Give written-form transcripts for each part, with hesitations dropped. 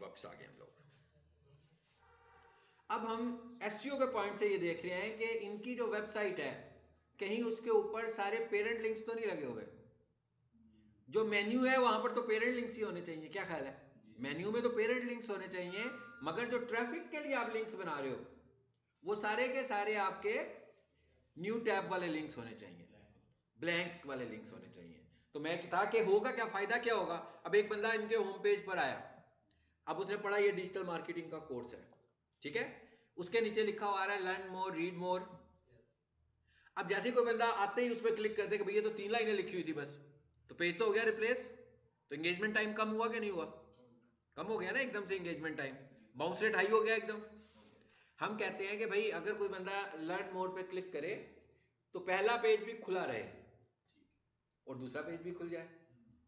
वापस आ गए हम लोग। अब हम एसईओ के पॉइंट से ये देख रहे हैं कि इनकी जो वेबसाइट है कहीं उसके ऊपर सारे पेरेंट लिंक्स तो नहीं लगे हुए। जो मेन्यू है वहां पर तो पेरेंट लिंक्स ही होने चाहिए, क्या ख्याल है? मेन्यू में तो पेरेंट लिंक्स होने चाहिए, मगर जो ट्रैफिक के लिए आप लिंक्स बना रहे हो वो सारे के सारे आपके न्यू टैब वाले लिंक्स होने चाहिए, ब्लैंक वाले लिंक्स होने चाहिए। तो मैं था कि होगा क्या, फायदा क्या होगा? अब एक बंदा इनके होम पेज पर आया, अब उसने पढ़ा ये डिजिटल मार्केटिंग का कोर्स है, ठीक है, उसके नीचे लिखा हुआ आ रहा है लर्न मोर रीड मोर। अब जैसे कोई बंदा आते ही उस पर क्लिक कर दे कि भैया तो 3 लाइनें लिखी हुई थी बस, तो पेज तो हो गया रिप्लेस। तो एंगेजमेंट टाइम कम हुआ कि नहीं हुआ? कम हो गया ना एकदम से engagement time, bounce rate high हो गया एकदम। हम कहते हैं कि भाई अगर कोई बंदा लर्न मोर पे क्लिक करे तो पहला पेज भी खुला रहे और दूसरा पेज भी खुल जाए।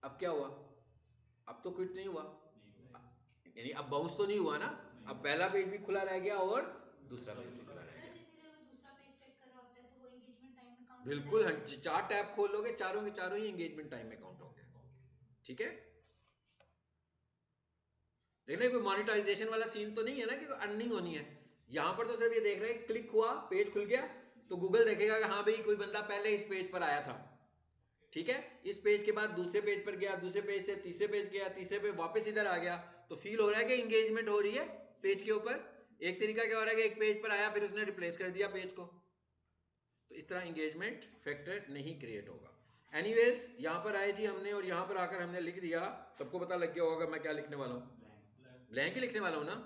अब क्या हुआ? अब तो क्विट नहीं हुआ, यानी अब बाउंस तो नहीं हुआ ना, अब पहला पेज भी खुला रह गया और दूसरा पेज भी खुला रह गया। बिल्कुल, 4 टैब खोल लोगे, चारों के चारों ही एंगेजमेंट टाइम में काउंट होंगे, ठीक है। देखने कोई मॉनिटाइजेशन वाला सीन तो नहीं है ना कि अर्निंग होनी है। यहां पर तो सिर्फ ये देख रहे हैं क्लिक हुआ पेज खुल गया तो गूगल देखेगा कि हाँ भाई कोई बंदा पहले इस पेज पर आया था, ठीक है, इस पेज के बाद दूसरे पेज पर गया, दूसरे पेज से तीसरे पेज गया, तीसरे पे वापस इधर आ गया, तो फील हो रहा है कि इंगेजमेंट हो रही है पेज के ऊपर। एक तरीका क्या हो रहा है कि एक पेज पर आया फिर उसने रिप्लेस कर दिया पेज को, तो इस तरह इंगेजमेंट फैक्टर नहीं क्रिएट होगा। एनीवेज यहां पर आए जी हमने और यहां पर आकर हमने लिख दिया, सबको पता लग गया होगा मैं क्या लिखने वाला हूं, ब्लैंक ही लिखने वाला हूं ना।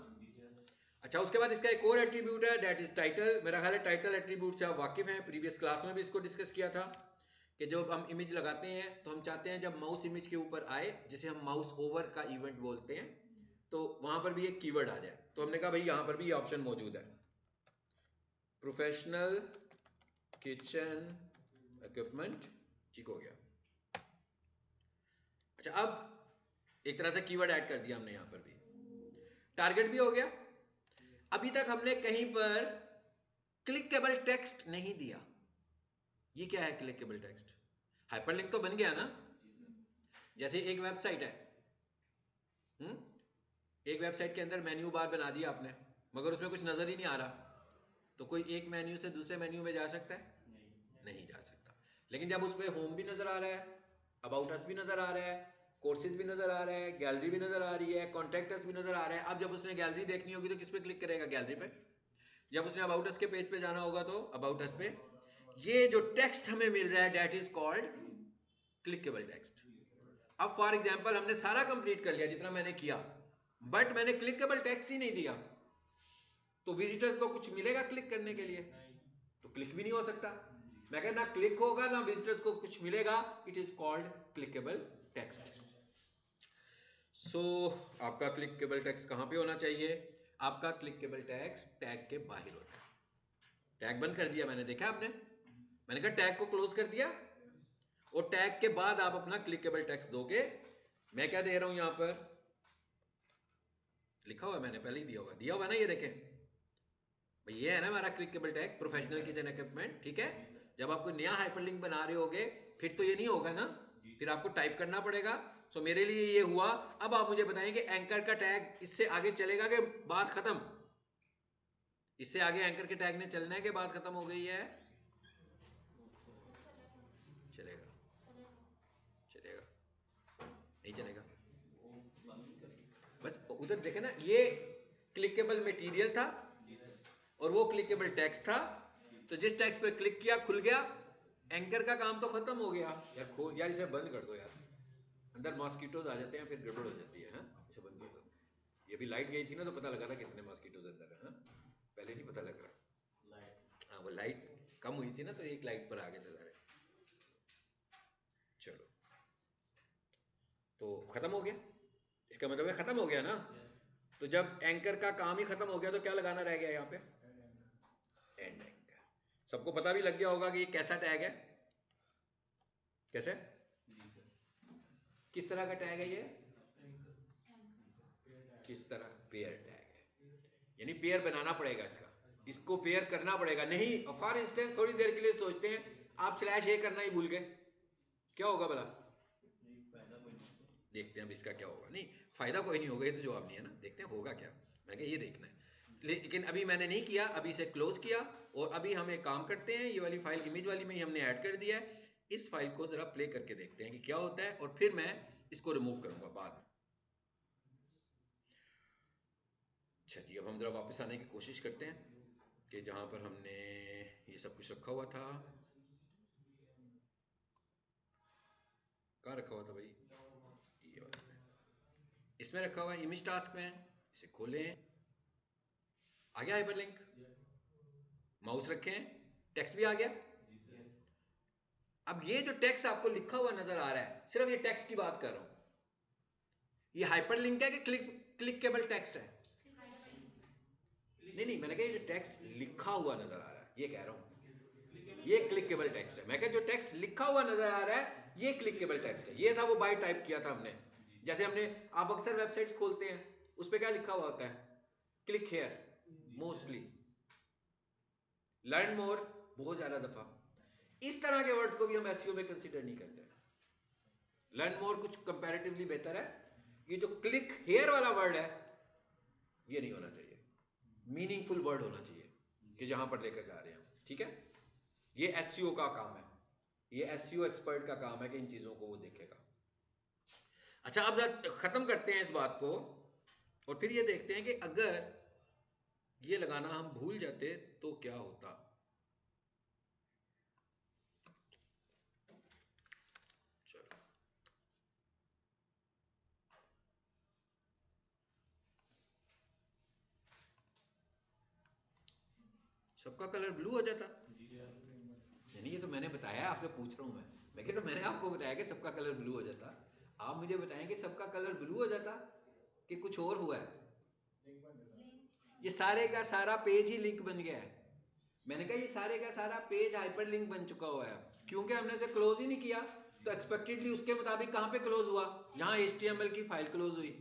अच्छा, उसके बाद इसका एक और एट्रीब्यूट है दैट इज टाइटल। मेरा ख्याल है टाइटल एट्रीब्यूट से आप वाकिफ हैं, प्रीवियस क्लास में भी इसको डिस्कस किया था कि जब हम इमेज लगाते हैं तो हम चाहते हैं जब माउस इमेज के ऊपर आए, जिसे हम माउस ओवर का इवेंट बोलते हैं, तो वहां पर भी एक कीवर्ड आ जाए। तो हमने कहा भाई यहां पर भी ये ऑप्शन मौजूद है, प्रोफेशनल किचन इक्विपमेंट, ठीक हो गया। अच्छा, अब एक तरह से कीवर्ड ऐड कर दिया हमने यहां पर भी, टारगेट भी हो गया। अभी तक हमने कहीं पर क्लिकेबल टेक्स्ट नहीं दिया। ये क्या है क्लिकेबल टेक्स्ट? हाइपरलिंक तो बन गया ना, जैसे एक वेबसाइट है, एक वेबसाइट के अंदर मेन्यू बार बना दिया आपने, मगर उसमें कुछ नजर ही नहीं आ रहा, तो कोई एक मेन्यू से दूसरे मेन्यू में जा सकता है? नहीं जा सकता। लेकिन जब उस पर होम भी नजर आ रहा है, अबाउट अस भी नजर आ रहा है, कोर्सेज भी नजर आ रहा है, गैलरी भी नजर आ रही है, कॉन्टैक्ट अस भी नजर आ रहा है, अब जब उसने गैलरी देखनी होगी तो किस पे क्लिक करेगा? गैलरी पे। जब उसने अबाउट अस के पेज पे जाना होगा तो अबाउट अस पे। ये जो टेक्स्ट हमें मिल रहा है that is called clickable text. अब फॉर एग्जांपल हमने सारा कंप्लीट कर लिया जितना मैंने किया, बट मैंने क्लिकेबल टेक्स्ट ही नहीं दिया, तो विजिटर्स को कुछ मिलेगा क्लिक करने के लिए? तो क्लिक भी नहीं हो सकता। मैं कहना क्लिक होगा ना विजिटर्स को कुछ मिलेगा, it is called clickable text. So आपका क्लिकेबल टेक्स्ट कहां पे होना चाहिए? आपका क्लिकेबल टेक्स्ट टैग के बाहर होना है। टैग बंद कर दिया मैंने, देखा आपने, मैंने कहा टैग को क्लोज कर दिया और टैग के बाद आप अपना क्लिकेबल टेक्स्ट दोगे। मैं क्या दे रहा हूं यहां पर, लिखा हुआ मैंने पहले ही दिया हुआ ना, ये देखें भाई, ये है ना हमारा clickable tag professional kitchen equipment, ठीक है। जब आप कोई नया हाइपरलिंक बना रहे होगे फिर तो ये नहीं होगा ना, फिर आपको टाइप करना पड़ेगा। सो मेरे लिए ये हुआ। अब आप मुझे बताएं कि एंकर का टैग इससे आगे चलेगा कि बात खत्म? इससे आगे एंकर के टैग ने चलना है कि बात खत्म हो गई है? चलेगा, चलेगा, नहीं चलेगा। बस उधर देखे ना, ये क्लिकेबल मटेरियल था और वो क्लिकेबल टेक्स्ट था, तो जिस टेक्स्ट पे क्लिक किया खुल गया, एंकर का काम तो खत्म हो गया। यार इसे बंद कर दो यार, अंदर मॉस्किटोज आ जाते हैं फिर गड़बड़ हो जाती है। इसे बंद कर दो। ये भी लाइट गई थी ना तो पता लगा था कितने मॉस्किटोज अंदर है। पहले नहीं पता लग रहा। हाँ, वो लाइट कम हुई थी ना तो एक लाइट पर आ गए थे सारे। चलो, तो खत्म हो गया, इसका मतलब है खत्म हो गया ना। तो जब एंकर का काम ही खत्म हो गया तो क्या लगाना रह गया यहाँ पे? And anchor. सबको पता भी लग गया होगा कि ये कैसा टैग है, कैसे, किस तरह का टैग है ये, किस तरह, पेयर टैग है, यानी पेयर बनाना पड़ेगा इसका, इसको पेयर करना पड़ेगा। नहीं, फॉर इंस्टेंस थोड़ी देर के लिए सोचते हैं आप स्लैश ए करना ही भूल गए, क्या होगा भला? देखते हैं अब इसका क्या होगा। नहीं, फायदा कोई नहीं होगा, ये तो जवाब नहीं है ना, देखते हैं होगा क्या। मैं ये देखना है, लेकिन अभी मैंने नहीं किया, अभी इसे क्लोज किया और अभी हम एक काम करते हैं, ये वाली फाइल इमेज वाली में ही हमने ऐड कर दिया है, इस फाइल को जरा प्ले करके देखते हैं कि क्या होता है और फिर मैं इसको रिमूव करूंगा बाद में। अच्छा जी, अब हम जरा वापस आने की कोशिश करते हैं कि जहां पर हमने ये सब कुछ रखा हुआ था, कहाँ रखा हुआ था भाई, ये वाला में, इसमें रखा हुआ है इमेज टास्क में, इसे खोलें, आ गया हाइपरलिंक, माउस रखें, टेक्स्ट भी आ गया। अब ये जो टेक्स्ट आपको लिखा हुआ नजर आ रहा है, सिर्फ ये टेक्स्ट की बात कर रहा हूं, ये हाइपरलिंक है कि क्लिकेबल टेक्स्ट है? नहीं नहीं, मैंने कहा ये जो टेक्स्ट लिखा हुआ नजर आ रहा है, ये कह रहा हूं ये क्लिकेबल टेक्स्ट है। मैं कहा जो टेक्स्ट लिखा हुआ नजर आ रहा है ये क्लिकेबल टेक्स्ट है। ये था वो बाय टाइप किया था हमने, जैसे हमने, आप अक्सर वेबसाइट्स खोलते हैं उस पर क्या लिखा हुआ होता है, click here, mostly learn more, बहुत ज्यादा दफा। इस तरह के वर्ड्स को भी हम एसईओ में कंसीडर नहीं करते। लर्न मोर कुछ कंपैरेटिवली बेहतर है, ये जो क्लिक हेयर वाला वर्ड है ये नहीं होना चाहिए, मीनिंगफुल वर्ड होना चाहिए कि जहां पर लेकर जा रहे हैं, ठीक है। ये एसईओ का काम है, ये एसईओ एक्सपर्ट का काम है कि इन चीजों को वो देखेगा। अच्छा, अब खत्म करते हैं इस बात को और फिर ये देखते हैं कि अगर ये लगाना हम भूल जाते तो क्या होता। चलो, सबका कलर ब्लू हो जाता। नहीं, ये तो मैंने बताया, आपसे पूछ रहा हूं मैं क्या, तो मैंने आपको बताया कि सबका कलर ब्लू हो जाता, आप मुझे बताएं कि सबका कलर ब्लू हो जाता कि कुछ और हुआ है। ये सारे का सारा पेज ही लिंक बन गया है। मैंने कहा ये सारे का सारा पेज हाइपर लिंक बन चुका हुआ है, क्योंकि हमने इसे क्लोज ही नहीं किया, तो एक्सपेक्टेडली उसके मुताबिक कहां पे क्लोज हुआ, जहां HTML की फाइल क्लोज हुई।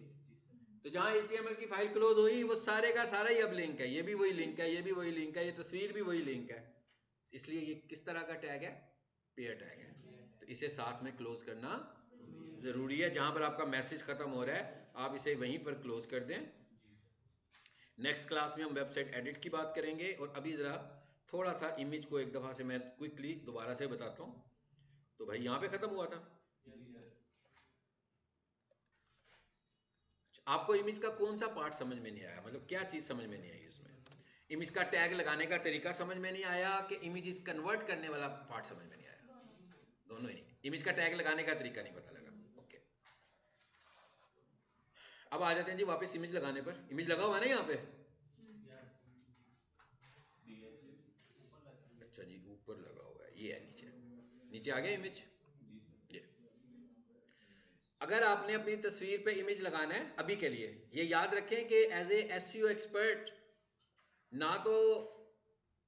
तो जहां HTML की फाइल क्लोज हुई वो सारे का सारा ही अब लिंक है, ये भी वही लिंक है, ये भी वही लिंक है, ये तस्वीर भी वही लिंक है। इसलिए ये किस तरह का टैग है, पेयर टैग है। तो इसे साथ में क्लोज करना जरूरी है, जहां पर आपका मैसेज खत्म हो रहा है आप इसे वहीं पर क्लोज कर दें। नेक्स्ट क्लास में हम वेबसाइट एडिट की बात करेंगे, और अभी जरा थोड़ा सा इमेज को एक दफा से मैं क्विकली दोबारा से बताता हूं। तो भाई यहां पे खत्म हुआ था। आपको इमेज का कौन सा पार्ट समझ में नहीं आया, मतलब क्या चीज समझ में नहीं आई इसमें? इमेज का टैग लगाने का तरीका समझ में नहीं आया कि इमेज कन्वर्ट करने वाला पार्ट समझ में नहीं आया? दोनों ही। इमेज का टैग लगाने का तरीका नहीं पता लगा, ओके। अब आ जाते हैं जी वापस इमेज लगाने पर। इमेज लगा हुआ है ना यहाँ पे? अच्छा जी, ऊपर लगा हुआ है, ये है नीचे, नीचे आ गया इमेज। ये अगर आपने अपनी तस्वीर पे इमेज लगाना है अभी के लिए, ये याद रखें कि एज ए एसईओ एक्सपर्ट ना तो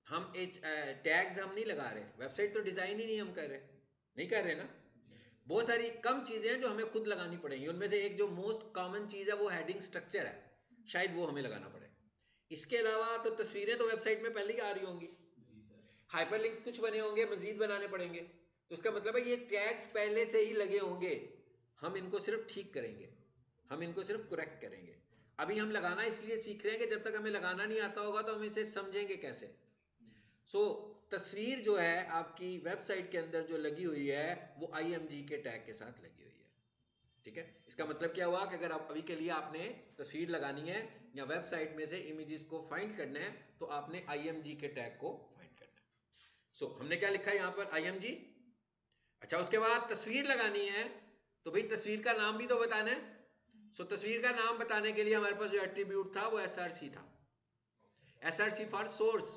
हम टैग्स हम नहीं लगा रहे, वेबसाइट तो डिजाइन ही नहीं हम कर रहे, नहीं कर रहे ना। बहुत सारी कम चीजें हैं जो हमें खुद लगानी पड़ेंगी, उनमें से एक जो मोस्ट कॉमन चीज है वो हेडिंग स्ट्रक्चर है, शायद वो हमें लगाना पड़े। इसके अलावा तो तस्वीरें तो वेबसाइट में पहले ही आ रही होंगी, हाइपरलिंक्स कुछ बने होंगे, मजीद बनाने पड़ेंगे, तो इसका मतलब है ये टैग्स पहले से ही लगे होंगे, हम इनको सिर्फ ठीक करेंगे, हम इनको सिर्फ करेक्ट करेंगे। अभी हम लगाना इसलिए सीख रहे हैं कि जब तक हमें लगाना नहीं आता होगा तो हम इसे समझेंगे कैसे। सो तस्वीर जो है आपकी वेबसाइट के अंदर जो लगी हुई है वो IMG के टैग के साथ लगी हुई है, ठीक है। इसका मतलब क्या हुआ कि अगर आप अभी के लिए आपने तस्वीर लगानी है या वेबसाइट में से इमेजेस को फाइंड करना है तो आपने IMG के टैग को फाइंड करना है। सो हमने क्या लिखा है यहाँ पर, IMG। अच्छा, उसके बाद तस्वीर लगानी है तो भाई तस्वीर का नाम भी तो बताना है। सो तस्वीर का नाम बताने के लिए हमारे पास जो एट्रीब्यूट था वो SRC था, SRC फॉर सोर्स।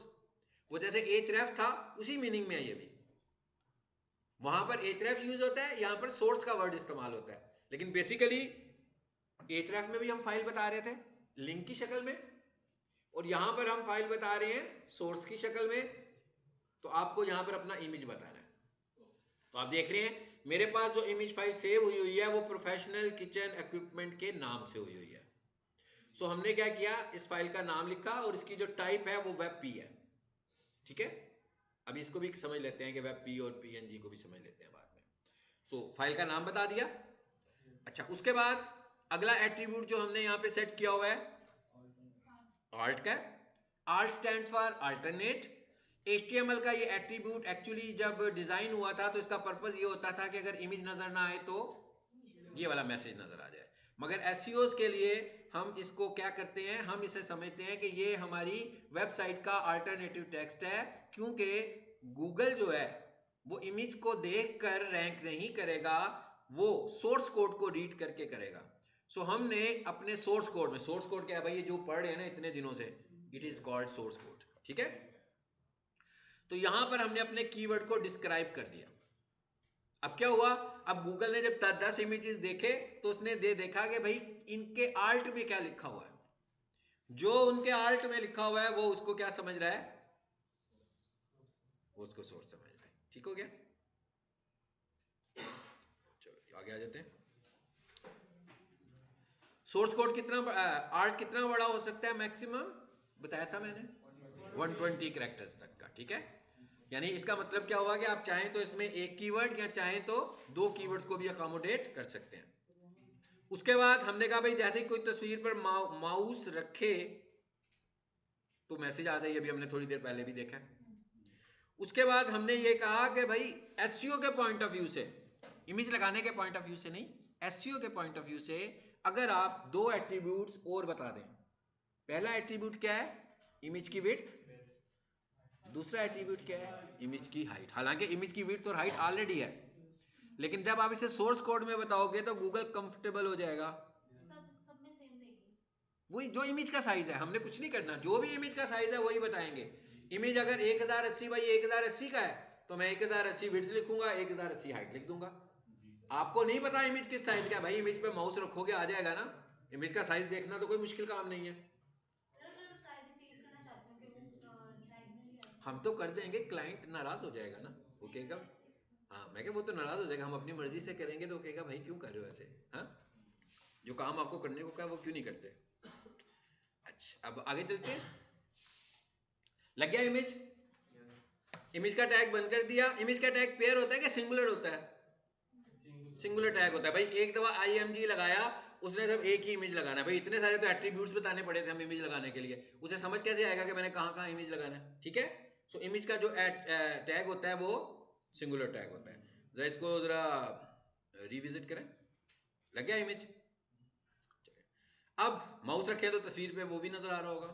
वो जैसे href था उसी मीनिंग में है ये भी, वहां पर href यूज होता है, यहां पर सोर्स का वर्ड इस्तेमाल होता है, लेकिन बेसिकली href में भी हम फाइल बता रहे थे लिंक की शक्ल में, और यहां पर हम फाइल बता रहे हैं सोर्स की शक्ल में। तो आपको यहां पर अपना इमेज बताना है। तो आप देख रहे हैं मेरे पास जो इमेज फाइल सेव हुई है वो प्रोफेशनल किचन इक्विपमेंट के नाम से हुई है। सो हमने क्या किया, इस फाइल का नाम लिखा और इसकी जो टाइप है वो वेब पी है, ठीक है। अभी इसको भी समझ लेते हैं कि वेब पी और PNG को भी समझ लेते हैं बाद में। सो फाइल का नाम बता दिया, अच्छा, उसके बाद अगला एट्रीब्यूट जो हमने यहाँ पे सेट किया हुआ है आल्ट का, alt stands for alternate. HTML का ये एट्रीब्यूट एक्चुअली जब डिजाइन हुआ था तो इसका पर्पस ये होता था कि अगर इमेज नजर ना आए तो ये वाला मैसेज नजर आ जाए। मगर SEOs के लिए हम इसको क्या करते हैं, हम इसे समझते हैं कि ये हमारी वेबसाइट का अल्टरनेटिव टेक्स्ट है, क्योंकि गूगल जो है वो इमेज को देखकर रैंक नहीं करेगा, वो सोर्स कोड को रीड करके करेगा। सो हमने अपने सोर्स कोड में, सोर्स कोड क्या है भाई, ये जो पढ़ रहे हैं ना इतने दिनों से, it is called source code, ठीक है। तो यहां पर हमने अपने कीवर्ड को डिस्क्राइब कर दिया। अब क्या हुआ, अब गूगल ने जब 10 इमेजेस देखे तो उसने देखा कि भाई इनके आल्ट में क्या लिखा हुआ है, जो उनके आल्ट में लिखा हुआ है वो उसको क्या समझ रहा है, वो उसको सोर्स समझ रहा है। ठीक हो गया, चलो आगे आ जाते हैं। सोर्स कोड कितना, आर्ट कितना बड़ा हो सकता है, मैक्सिमम बताया था मैंने 120 कैरेक्टर्स तक का, ठीक है। यानी इसका मतलब क्या हुआ कि आप चाहें तो इसमें एक कीवर्ड या चाहें तो 2 कीवर्ड्स को भी अकोमोडेट कर सकते हैं। उसके बाद हमने कहा भाई जैसे कोई तस्वीर पर माउस रखे तो मैसेज आता है, ये भी हमने थोड़ी देर पहले भी देखा है। उसके बाद हमने ये कहा कि भाई एसईओ के पॉइंट ऑफ व्यू से, इमेज लगाने के पॉइंट ऑफ व्यू से नहीं, एसईओ के पॉइंट ऑफ व्यू से अगर आप 2 एट्रीब्यूट्स और बता दें। पहला एट्रीब्यूट क्या है, इमेज की विड्थ। दूसरा एट्रीब्यूट क्या है, इमेज की हाइट। हालांकि इमेज की विड्थ और हाइट ऑलरेडी है, लेकिन जब आप इसे सोर्स कोड में बताओगे तो गूगल कंफर्टेबल हो जाएगा, सब में सेम देगी। वही जो इमेज का साइज है, हमने कुछ नहीं करना, जो भी इमेज का साइज है वही बताएंगे। इमेज अगर 1080 बाई 1080 का है तो मैं 1080 विड्थ लिखूंगा, 1080 हाइट लिख दूंगा। आपको नहीं पता इमेज किस साइज का है, भाई इमेज पे माउस रखोगे आ जाएगा ना। इमेज का साइज देखना तो कोई मुश्किल काम नहीं है। हम तो कर देंगे, क्लाइंट नाराज हो जाएगा ना, वो कहेगा, हाँ मैं क्या, वो तो नाराज हो जाएगा, हम अपनी मर्जी से करेंगे तो कहेगा भाई क्यों कर रहे हो ऐसे, हाँ जो काम आपको करने को कहा वो क्यों नहीं करते। अच्छा अब आगे चलते हैं, लग गया इमेज, इमेज का टैग बंद कर दिया। इमेज का टैग पेयर होता है कि सिंगुलर होता है, सिंगुलर टैग होता है। भाई एक दफा IMG लगाया, उसने सब एक ही इमेज लगाना है। भाई इतने सारे तो एट्रीब्यूट्स बताने पड़े थे हम इमेज लगाने के लिए, उसे समझ कैसे आएगा कि मैंने कहां कहां इमेज लगाना है, ठीक है। सो इमेज का जो टैग होता है वो सिंगुलर टैग होता है। जरा इसको जरा रिविजिट करें, लग गया इमेज। अब माउस रखे तो तस्वीर पे वो भी नजर आ रहा होगा।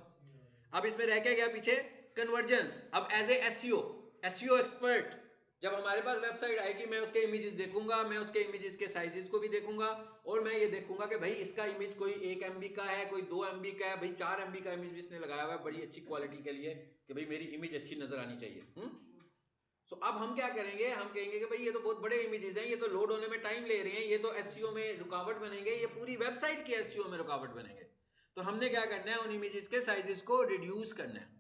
अब इसमें रह क्या गया पीछे, कन्वर्जेंस। अब एज ए एसईओ एक्सपर्ट जब हमारे पास वेबसाइट आएगी, मैं उसके इमेजेस देखूंगा, मैं उसके इमेजेस के साइजेस को भी देखूंगा, और मैं ये देखूंगा कि भाई इसका इमेज कोई 1 MB का है, कोई 2 MB का है, भाई 4 MB का इमेज भी इसने लगाया हुआ है बड़ी अच्छी क्वालिटी के लिए, कि भाई मेरी इमेज अच्छी नजर आनी चाहिए। सो अब हम क्या करेंगे, हम कहेंगे कि भाई ये तो बहुत बड़े इमेजेस हैं, ये तो लोड होने में टाइम ले रहे हैं, ये तो एसईओ में रुकावट बनेंगे, ये पूरी वेबसाइट की एसईओ में रुकावट बनेंगे। तो हमने क्या करना है, उन इमेजेस के साइजेस को रिड्यूस करना है।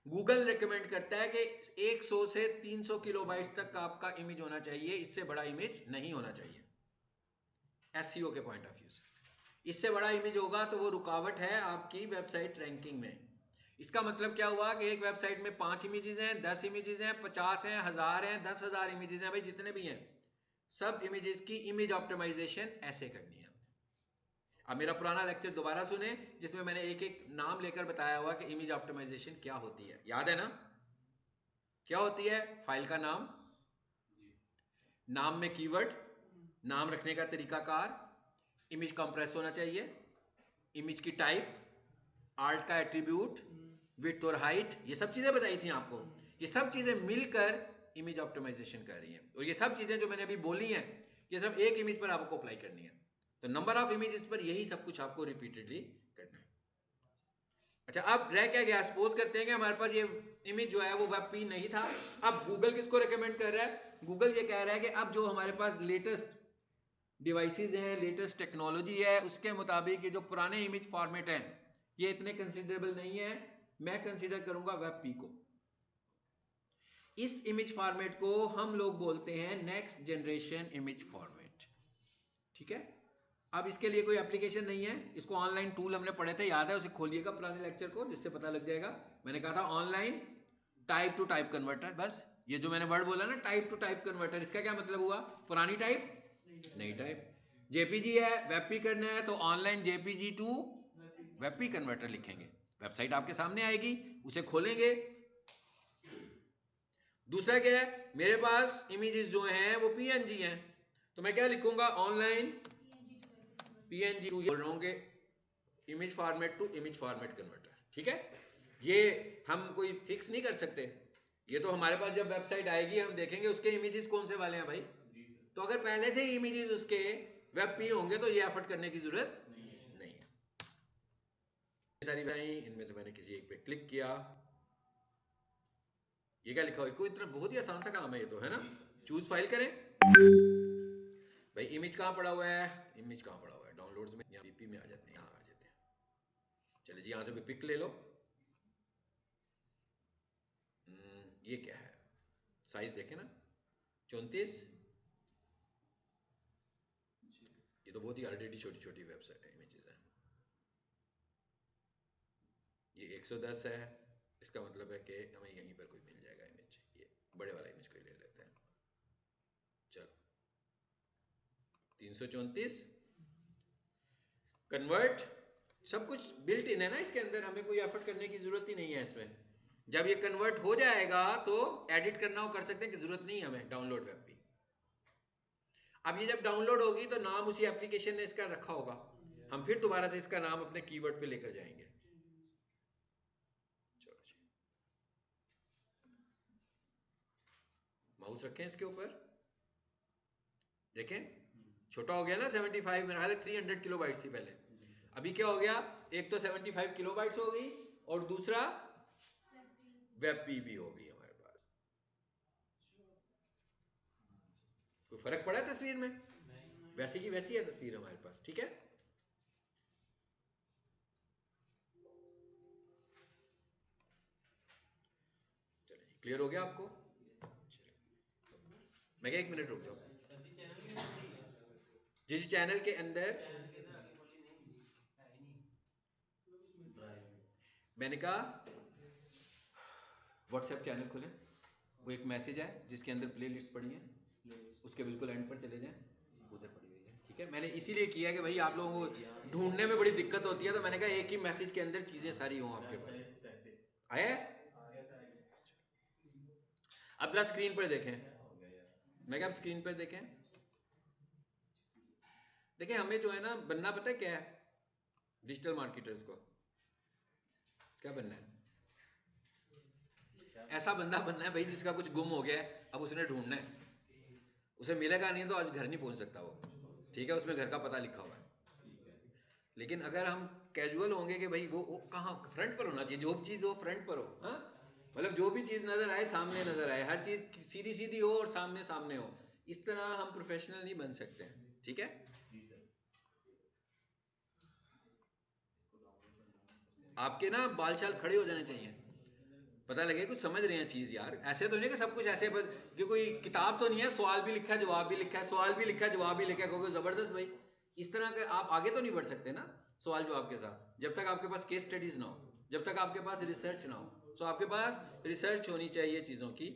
गूगल रिकमेंड करता है कि 100 से 300 किलोबाइट्स तक का आपका इमेज होना चाहिए, इससे बड़ा इमेज नहीं होना चाहिए एसईओ के पॉइंट ऑफ व्यू से। इससे बड़ा इमेज होगा तो वो रुकावट है आपकी वेबसाइट रैंकिंग में। इसका मतलब क्या हुआ कि एक वेबसाइट में 5 इमेजेस हैं, 10 इमेजेस हैं, 50 हैं, 1000 हैं, 10,000 इमेजेस हैं, भाई जितने भी हैं सब इमेजेस की इमेज ऑप्टिमाइजेशन ऐसे करनी है। अब मेरा पुराना लेक्चर दोबारा सुने, जिसमें मैंने एक एक नाम लेकर बताया हुआ कि इमेज ऑप्टिमाइजेशन क्या होती है, याद है ना। क्या होती है, फाइल का नाम, नाम में कीवर्ड, नाम रखने का तरीकाकार, इमेज कंप्रेस होना चाहिए, इमेज की टाइप, आर्ट का एट्रीब्यूट, विड्थ और हाइट, ये सब चीजें बताई थी आपको। ये सब चीजें मिलकर इमेज ऑप्टिमाइजेशन कर रही हैं, और ये सब चीजें जो मैंने अभी बोली हैं ये सब एक इमेज पर आपको अप्लाई करनी है। तो नंबर ऑफ इमेजेस पर यही सब कुछ आपको रिपीटेडली करना है। अच्छा अब रह क्या गया, सपोज करते हैं कि हमारे पास ये इमेज जो है वो वेब नहीं था। अब गूगल किसको रिकमेंड कर रहा है, गूगल ये कह रहा है कि अब जो हमारे पास लेटेस्ट डिवाइसेस हैं, लेटेस्ट टेक्नोलॉजी है, उसके मुताबिक ये जो पुराने इमेज फॉर्मेट हैं ये इतने कंसिडरेबल नहीं है, मैं कंसीडर करूंगा वेब को। इस इमेज फॉर्मेट को हम लोग बोलते हैं नेक्स्ट जनरेशन इमेज फॉर्मेट, ठीक है। अब इसके लिए कोई एप्लीकेशन नहीं है, इसको ऑनलाइन टूल हमने पढ़े थे, याद है, उसे खोलिएगा पुराने लेक्चर को, जिससे पता लग जाएगा। मैंने कहा था online type two type converter, बस ये जो मैंने वर्ड बोला ना टाइप टू टाइप कन्वर्टर, इसका क्या मतलब हुआ, पुरानी टाइप नई टाइप। जेपीजी है, वेबपी करना है तो online JPG to WebP converter लिखेंगे, वेबसाइट आपके सामने आएगी, उसे खोलेंगे। दूसरा क्या है, मेरे पास इमेजेस जो हैं वो पीएनजी हैं, तो मैं क्या लिखूंगा, ऑनलाइन पीएनजी टू, बोल रहा हूँ कि image format to image format converter. ठीक है, ये हम कोई फिक्स नहीं कर सकते, ये तो हमारे पास जब वेबसाइट आएगी हम देखेंगे उसके इमेजेस कौन से वाले हैं भाई। तो अगर पहले से ही इमेजेस उसके वेब पी होंगे तो ये एफर्ट करने की जरूरत नहीं है। सारी भाई इनमें से मैंने किसी एक पे क्लिक किया, ये क्या लिखा हुआ है, कोई इतना बहुत ही आसान सा काम है ये तो, है ना। चूज फाइल करें भाई, इमेज कहाँ पड़ा हुआ है, इमेज कहाँ पड़ा हुआ है, डाउनलोड्स में या बीपी में आ जाते हैं, यहाँ आ जाते हैं। चलिए जी, यहाँ से कोई पिक ले लो। ये क्या है, साइज देखे ना 34, ये तो बहुत ही ऑलरेडी छोटी छोटी वेबसाइट इमेजेस है। ये 110 है, इसका मतलब है कि हमें यहीं पर कोई मिल जाएगा इमेज, ये बड़े वाला इमेज कोई ले लेते हैं। चलो 334 कन्वर्ट, सब कुछ बिल्ट इन है ना इसके अंदर, हमें कोई एफर्ट करने की जरूरत ही नहीं है इसमें। जब ये कन्वर्ट हो जाएगा तो एडिट करना हो कर सकते हैं कि जरूरत नहीं है हमें डाउनलोड वेब की। अब ये जब डाउनलोड होगी तो नाम उसी एप्लीकेशन ने इसका रखा होगा, हम फिर दोबारा से इसका नाम अपने कीवर्ड पे लेकर जाएंगे। चलो जी, माउस रखें इसके ऊपर, देखें छोटा हो गया ना 75, मेरा ख्याल है 300 किलोबाइट्स थी पहले, अभी क्या हो गया, एक तो 75 किलोबाइट्स हो गई और दूसरा वेब पी भी हो गई हमारे पास। कोई फर्क पड़ा है तस्वीर में, वैसी की वैसी है तस्वीर हमारे पास। ठीक है, चलिए क्लियर हो गया आपको। मैं क्या 1 मिनट रुक जाओ जिस चैनल के अंदर मैंने कहा व्हाट्सएप चैनल खोलें, वो एक मैसेज है जिसके अंदर प्ले लिस्ट पड़ी है, उसके बिल्कुल एंड पर चले जाएं, उधर पड़ी हुई है। ठीक है, मैंने इसीलिए किया कि भाई आप लोगों को ढूंढने में बड़ी दिक्कत होती है, तो मैंने कहा एक ही मैसेज के अंदर चीजें सारी हों आपके पास। आया, अब जरा स्क्रीन पर देखें, मैं क्या स्क्रीन पर देखें, देखिए हमें जो है ना बनना पता है क्या है, डिजिटल मार्केटर्स को क्या बनना है, ऐसा बंदा बनना है भाई जिसका कुछ गुम हो गया है, अब उसने ढूंढना है, उसे मिलेगा नहीं तो आज घर नहीं पहुंच सकता वो। ठीक है, उसमें घर का पता लिखा हुआ है। लेकिन अगर हम कैजुअल होंगे कि भाई वो कहाँ फ्रंट पर होना चाहिए, जो भी चीज़ हो फ्रंट पर हो, हाँ मतलब जो भी चीज़ नज़र आए सामने नज़र आए, हर चीज़ सीधी सीधी हो और सामने सामने हो, इस तरह हम प्रोफेशनल नहीं बन सकते हैं। ठीक है, आपके ना बाल चाल खड़े हो जाने चाहिए, पता लगे कुछ समझ रहे हैं चीज़ यार, ऐसे तो नहीं कि सब कुछ ऐसे बस, कि कोई किताब तो नहीं है, सवाल भी लिखा है जवाब भी लिखा है, सवाल भी लिखा है जवाब भी लिखा है, क्योंकि ज़बरदस्त भाई, इस तरह के आप आगे तो नहीं बढ़ सकते ना सवाल जवाब के साथ, जब तक आपके पास केस स्टडीज ना हो, जब तक आपके पास रिसर्च ना हो। सो आपके पास रिसर्च होनी चाहिए चीज़ों की।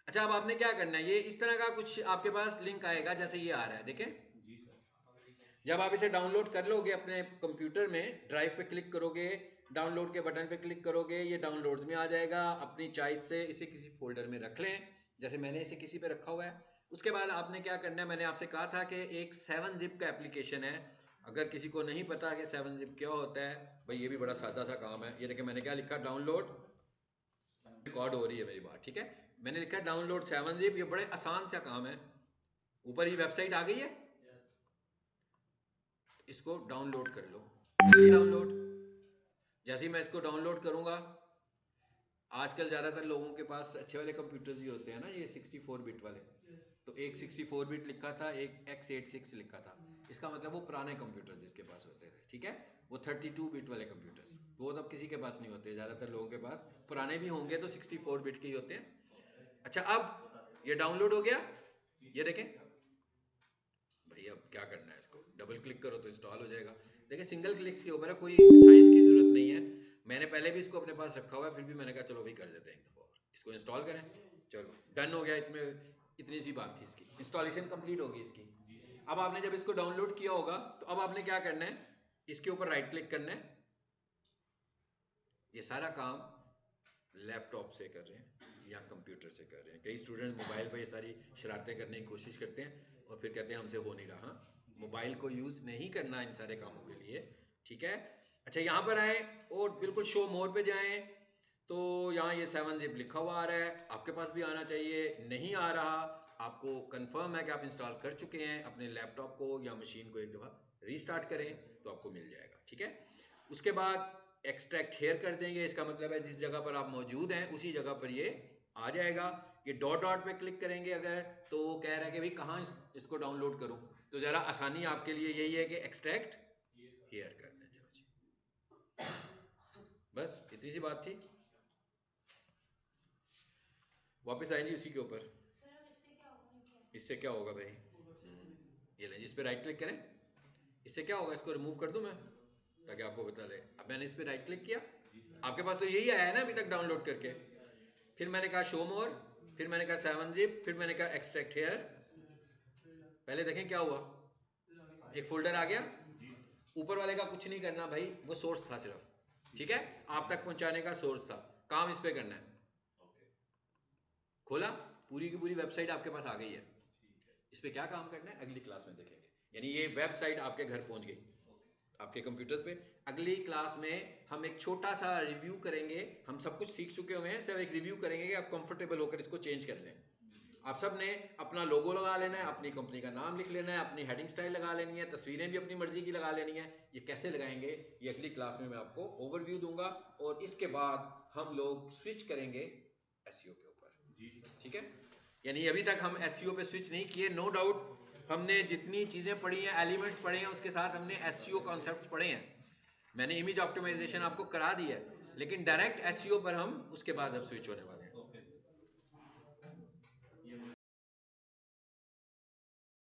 अच्छा, अब आपने क्या करना है, ये इस तरह का कुछ आपके पास लिंक आएगा जैसे ये आ रहा है, देखें। जब आप इसे डाउनलोड कर लोगे अपने कंप्यूटर में, ड्राइव पे क्लिक करोगे, डाउनलोड के बटन पे क्लिक करोगे, ये डाउनलोड्स में आ जाएगा, अपनी चॉइस से इसे किसी फोल्डर में रख लें, जैसे मैंने इसे किसी पे रखा हुआ है। उसके बाद आपने क्या करना है, मैंने आपसे कहा था कि एक 7-zip का एप्लीकेशन है, अगर किसी को नहीं पता कि 7-zip क्या होता है, भाई ये भी बड़ा सादा सा काम है। ये देखिए मैंने क्या लिखा, डाउनलोड, रिकॉर्ड हो रही है मेरी बात, ठीक है, मैंने लिखा डाउनलोड 7-zip, ये बड़े आसान सा काम है, ऊपर ही वेबसाइट आ गई है, इसको डाउनलोड कर लो। डाउनलोड, जैसे ही मैं इसको डाउनलोड करूंगा, आजकल ज़्यादातर लोगों के पास अच्छे वाले कंप्यूटर्स ही होते हैं ना, ये 64 बिट वाले, तो एक 64 बिट लिखा था, एक x86 लिखा था, इसका मतलब वो पुराने कंप्यूटर्स जिसके पास होते थे। ठीक है, वो 32 बिट वाले कंप्यूटर्स वो तब किसी के पास नहीं होते, ज़्यादातर लोगों के पास पुराने भी होंगे तो 64 बिट के ही होते हैं। अच्छा, अब ये डाउनलोड हो गया, ये देखें भाई, अब क्या करना है, इसको डबल क्लिक करो तो इंस्टॉल हो जाएगा। देखिए सिंगल क्लिक के ऊपर है, कोई साइंस की जरूरत नहीं है, मैंने पहले भी इसको अपने पास रखा हुआ है, फिर भी मैंने कहा चलो भाई कर देते हैं एक दफा और, इसको इंस्टॉल करें। चलो डन हो गया, इतनी सी बात थी, इसकी इंस्टॉलेशन कंप्लीट होगी इसकी। अब आपने जब इसको डाउनलोड किया होगा तो अब आपने क्या करना है, इसके ऊपर राइट क्लिक करना है। ये सारा काम लैपटॉप से कर रहे हैं या कंप्यूटर से कर रहे हैं। कई स्टूडेंट मोबाइल पर ये सारी शरारतें करने की कोशिश करते हैं और फिर कहते हैं हमसे हो नहीं रहा। मोबाइल को यूज नहीं करना इन सारे कामों के लिए, ठीक है। अच्छा, यहाँ पर आए और बिल्कुल शो मोर पे जाएं तो यहाँ ये 7-zip लिखा हुआ आ रहा है, आपके पास भी आना चाहिए। नहीं आ रहा, आपको कंफर्म है कि आप इंस्टॉल कर चुके हैं, अपने लैपटॉप को या मशीन को एक दफ़ा रीस्टार्ट करें तो आपको मिल जाएगा, ठीक है। उसके बाद एक्सट्रैक्ट हेयर कर देंगे, इसका मतलब है जिस जगह पर आप मौजूद हैं उसी जगह पर ये आ जाएगा। ये डॉट डॉट पे क्लिक करेंगे अगर, तो वो कह रहा है कि भाई कहाँ इसको डाउनलोड करूँ, तो ज़रा आसानी आपके लिए यही है कि एक्सट्रैक्ट हेयर कर दें। चलो जी, बस इतनी सी बात थी। वापस आएंगे उसी के ऊपर। इससे क्या होगा भाई, ये लें, इस पे राइट क्लिक करें। इससे क्या होगा, इसको रिमूव कर दूं मैं ताकि आपको बता ले। अब मैंने इस पे राइट क्लिक किया, आपके पास तो यही आया है ना अभी तक डाउनलोड करके। फिर मैंने कहा शो मोर, फिर मैंने कहा 7-zip, फिर मैंने कहा एक्सट्रैक्ट हेयर। पहले देखें क्या हुआ, एक फोल्डर आ गया। ऊपर वाले का कुछ नहीं करना भाई, वो सोर्स था सिर्फ, ठीक है, आप तक पहुंचाने का सोर्स था। काम इस पे करना है। खोला, पूरी की पूरी वेबसाइट आपके पास आ गई है। इस पे क्या काम करना है अगली क्लास में देखेंगे। यानी ये वेबसाइट आपके घर पहुंच गई, आपके कंप्यूटर पे। अगली क्लास में हम एक छोटा सा रिव्यू करेंगे। हम सब कुछ सीख चुके हुए हैं, सिर्फ एक रिव्यू करेंगे कि आप कंफर्टेबल होकर इसको चेंज कर लें। आप सब ने अपना लोगो लगा लेना है, अपनी कंपनी का नाम लिख लेना है, अपनी हेडिंग स्टाइल लगा लेनी है, तस्वीरें भी अपनी मर्जी की लगा लेनी है। ये कैसे लगाएंगे ये अगली क्लास में मैं आपको ओवरव्यू दूंगा, और इसके बाद हम लोग स्विच करेंगे एसईओ के ऊपर, ठीक है। यानी अभी तक हम एसईओ पे स्विच नहीं किए, नो डाउट हमने जितनी चीज़ें पढ़ी हैं, एलिमेंट्स पढ़े हैं, उसके साथ हमने एसईओ कॉन्सेप्ट्स पढ़े हैं। मैंने इमेज ऑप्टिमाइजेशन आपको करा दी है, लेकिन डायरेक्ट एसईओ पर हम उसके बाद अब स्विच होने वाले हैं।